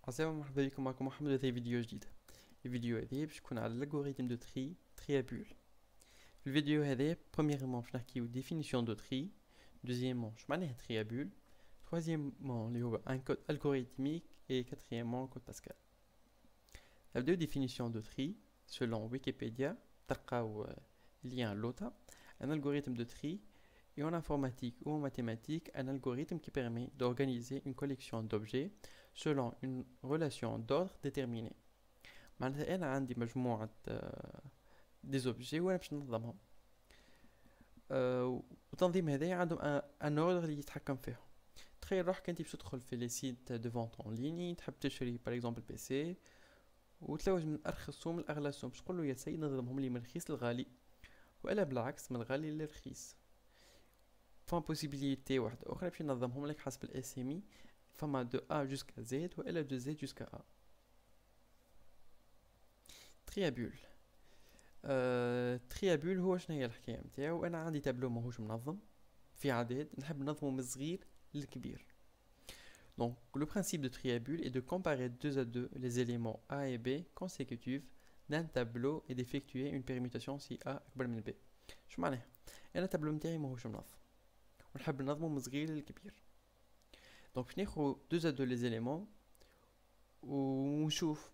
عسلامة، مرحبا بكم، معكم محمد في فيديو جديد. الفيديو هذا باش يكون على الالغوريثم دو تريابول. في الفيديو هذا premièrement باش نحكيو définition de tri, deuxièmement شو معناها تريابول, troisièmement اللي هو un code algorithmique et quatrièmement code Pascal. نبداو définition de tri selon Wikipédia. تلقاو lien لوطا. Un algorithme de tri et en informatique ou en mathématiques, un algorithme qui permet d'organiser une collection d'objets selon une relation d'ordre déterminée. معناتها أنا عندي مجموعة des objets وأنا باش ننظمهم. وتنظيم هذايا عندهم ان اوردر اللي يتحكم فيهم. تخيل روحك انت باش تدخل في لي سيت دو فونت اون ليني، تحب تشري باغ اكزومبل بي سي، وتلوج من ارخصهم لاغلاهم، باش تقول له يا سيد نظمهم لي من الرخيص للغالي، والا بالعكس من الغالي للرخيص. فما بوسيبيليتي واحده اخرى باش ينظمهم لك حسب الاس ام اي، فما دو ا جوسكا زد والا دو زد جوسكا ا. تريابول. تريابول هو شنو هي الحكايه نتاعو؟ انا عندي تابلو ماهوش منظم في عدد، نحب ننظمه من الصغير للكبير. Donc le principe de triabule est de comparer deux à deux les éléments A et B consécutifs d'un tableau et d'effectuer une permutation si A أكبر من B. شو معناها؟ أنا التابلو نتاعي ماهوش منظم ونحب ننظمه من الصغير للكبير. Donc باش ناخو deux à deux les éléments ونشوف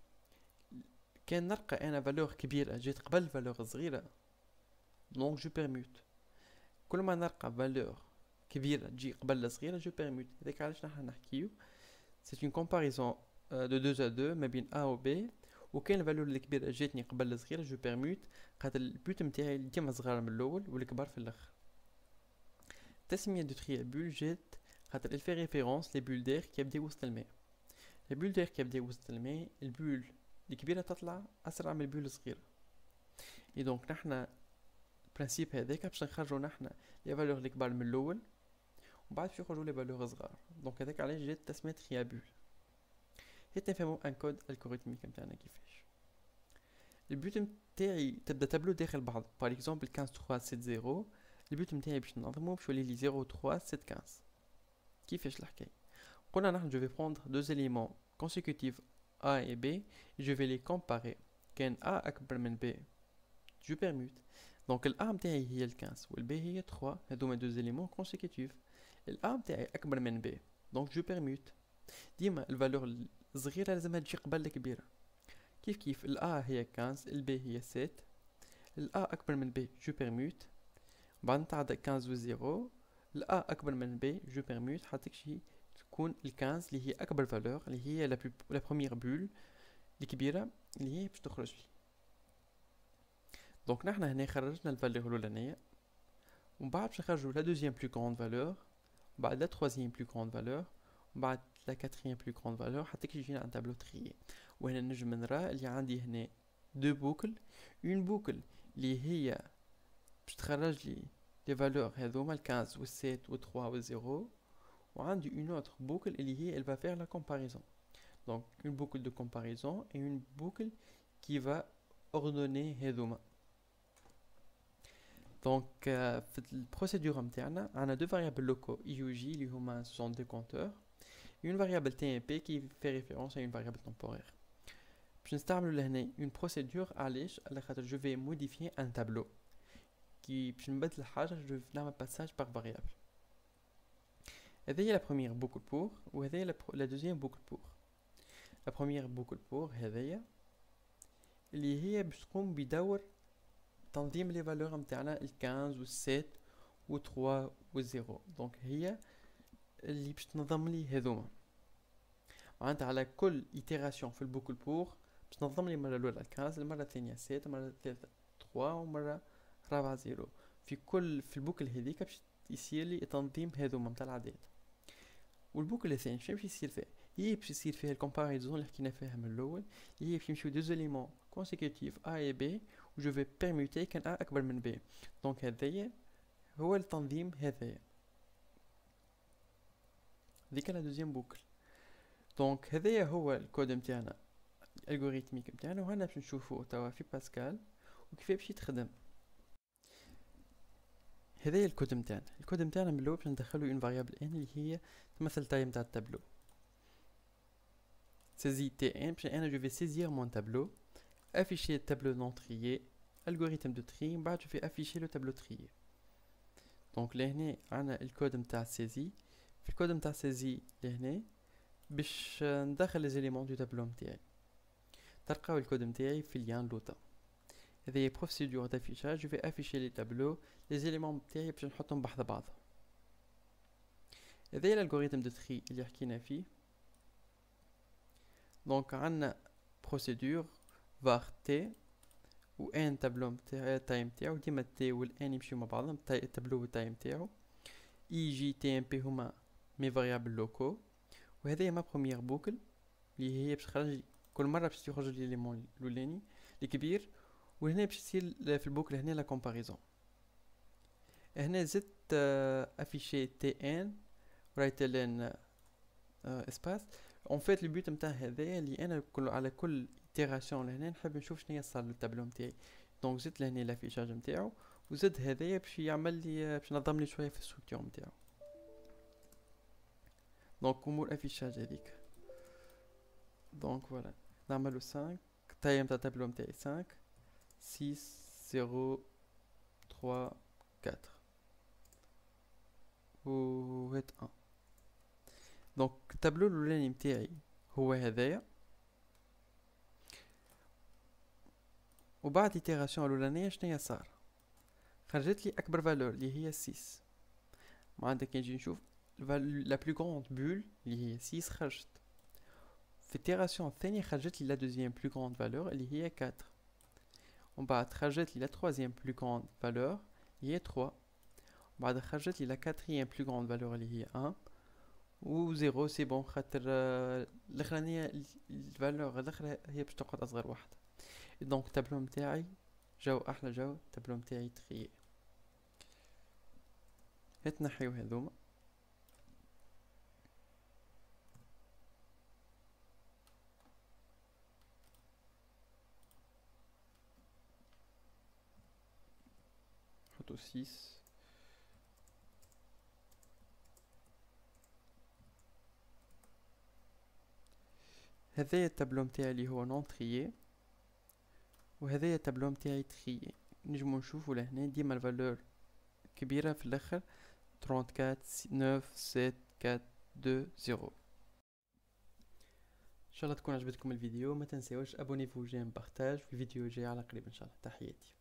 كان نلقى أنا فالور كبيرة جات قبل فالور صغيرة، donc je permute. كل ما نلقى فالور كبيرة تجي قبل الصغيرة جو بيرموت. هذاك علاش نحنا نحكيو سي اون كومباريزون دو دو ا دو ما بين ا و بي، وكاين الفالور الكبيرة جاتني قبل الصغيرة جو بيرموت، خاطر البوت نتاعي ديما صغار من الاول والكبار في الاخر. التسمية دو تريابول جات خاطر الفي ريفيرونس لي بول دير كي يبداو وسط الماء. لي بول دير كي يبداو وسط الماء البول الكبيرة تطلع اسرع من البول الصغيرة، اي دونك نحنا البرانسيب هذاك باش نخرجو نحنا لي فالور الكبار من الاول وبعد باش يخرجوا لي فالور صغار. دونك هذاك علاش جات تسمية تريابول. هيت نفهمو ان كود الجوريثميك نتاعنا كيفاش. البوت نتاعي تبدا تابلو داخل بعض، باغ اكزومبل 15 3 7 0. البوت نتاعي باش ننظمو باش يولي لي 0 3 7 15. كيفاش الحكايه؟ قلنا نحن جو في بروندر دو إليمون كونسيكوتيف A et B et je vais les comparer. كان A أكبر من B جو بيرموت. دونك ال A نتاعي هي ال 15 وال B هي 3، هذوما دو إليمون كونسيكوتيف. ال A نتاعي أكبر من B دونك جو بيرموت. ديما الفالور الصغيرة لازمها تجي قبل الكبيرة. كيف ال A هي 15 ال B هي 7، ال A أكبر من B جو بيرموت، بعد نتعدى 15 و 0 ال A أكبر من B جو بيرموت حتى شي تكون ال 15 اللي هي أكبر فالور اللي هي لا بروميير بول الكبيرة اللي هي باش تخرج فيه. دونك نحنا هنا خرجنا الفالور الأولانية، ومن بعد باش نخرجو لا دوزيام بلو كروند فالور، بعد لا troisième plus grande valeur، بعد لا quatrième plus grande valeur، حتى كي يجينا عن تابلو تريي. وهنا نجم نرى اللي عندي هنا دو بوكل، اون بوكل اللي هي باش تخرج لي لي فالور هذوما ال 15 و 7 و 3 و 0، وعندي اون اوتر بوكل اللي هي elle va faire la comparaison. donc une boucle de comparaison et une boucle qui va ordonner هذوما. Donc في البروسيدور نتاعنا عندنا دو فاريابل لوكو اي و جي اللي هما سون دو كونتور، une variable TMP qui fait référence à une variable temporaire. باش نستعملو لهنا une procédure علاش؟ على خاطر جو في موديفيي ان تابلو كي باش نبدل حاجه جو نعمل باساج باغ فاريابل. هذه la première boucle pour وهذه la deuxième boucle pour. la première boucle pour هذيا اللي هي باش تقوم بدور تنظيم لي فالور نتاعنا ال 15 و 7 و 3 و 0. دونك هي اللي باش تنظم لي هذوما، معناتها على كل ايتيراسيون في البوكل بور باش تنظم لي المره الاولى 15، المره الثانيه 7، المره الثالثه 3، ومره رابعه 0. في البوكل هذيك باش يصير لي تنظيم هذوما نتاع العدد. والبوكل الثاني باش يصير فيه هي باش يصير فيها الكومباريزون اللي حكينا فيها من الاول، هي باش يمشيو دو إليمون كونسيكوتيف A et B و جو في بيرموتي كان A اكبر من B. دونك هذايا هو التنظيم هذايا، ديك لا دوزيام بوكل. دونك هذايا هو الكود نتاعنا الالغوريثميك نتاعنا، وهنا باش نشوفو توا في باسكال وكيف باش يتخدم. هذايا الكود نتاعنا. الكود نتاعنا من الاول باش ندخلو اون فاريابل ان اللي هي تمثل تايم تاع التابلو. saisie T1 puis je vais saisir mon tableau, afficher le tableau non trié, algorithme de tri, بعد je vais afficher le tableau trié. Donc لهنا عنا الكود متاع السيزي. في الكود متاع السيزي لهنا باش ندخل les éléments du tableau متاعي. تلقاو الكود متاعي في ليان لوطا. هذه procédure d'affichage. Je vais afficher les tableaux, les éléments متاعي باش نحطهم بحذا بعض. هذا الالغوريثم دو تري اللي حكينا فيه. دونك عندنا procédure var t و ان تابلو متاع التايم تاعو، ديما تي و الان يمشيو مع بعضهم، التابلو والتايم تاعو. اي جي تي ام بي هما مي فاريابل لوكو. وهذه ما بروميير بوكل اللي هي باش تخرج كل مره باش يخرج لي ليمون الاولاني الكبير، وهنا باش تصير في البوكل هنا لا كومباريزون. هنا زدت افيشي تي ان رايت لين اسباس. اون فيت البيوت نتاع هذايا اللي انا على كل ايتيراسيون لهنا نحب نشوف شنو صار للتابلو نتاعي. دونك زدت لهنا لافيشاج نتاعو، وزد هذايا باش يعمل لي باش نظم لي شويه في الستركتور نتاعو. دونك امور افيشاج هذيك. دونك فوالا نعملو 5 تايم تاع التابلو نتاعي 5 6 0 3 4 و هات 1. دونك التابلو الاولاني نتاعي هو هذايا، وبعد ايتيراسيون الاولانيه شنيا صار؟ خرجت لي اكبر فالور اللي هي 6. معناتها كي نجي نشوف لا بلو غروند بول اللي هي 6 خرجت. في الايتيراسيون الثانيه خرجت لي لا دوزيام بلو غروند فالور اللي هي 4. ومن بعد خرجت لي لا تروازيام بلو غروند فالور اللي هي 3. بعد خرجت لي لا كاتريام بلو غروند فالور اللي هي 1 و 0. سي بون خاطر الاخرانيه الفالور الاخرى هي باش تقعد اصغر واحده. دونك التابلو نتاعي جو احلى جو. التابلو نتاعي تخي هات نحيو هذوما. نحطو 6. هذايا التابلو نتاعي اللي هو نون تريي، وهذايا التابلو نتاعي تريي. نجمو نشوفو لهنا ديما الفالور كبيرة في الاخر 34 9 7 4 2 0. ان شاء الله تكون عجبتكم الفيديو. ما تنساوش ابونيفو جيم بارتاج. في الفيديو جاي على قريب ان شاء الله. تحياتي.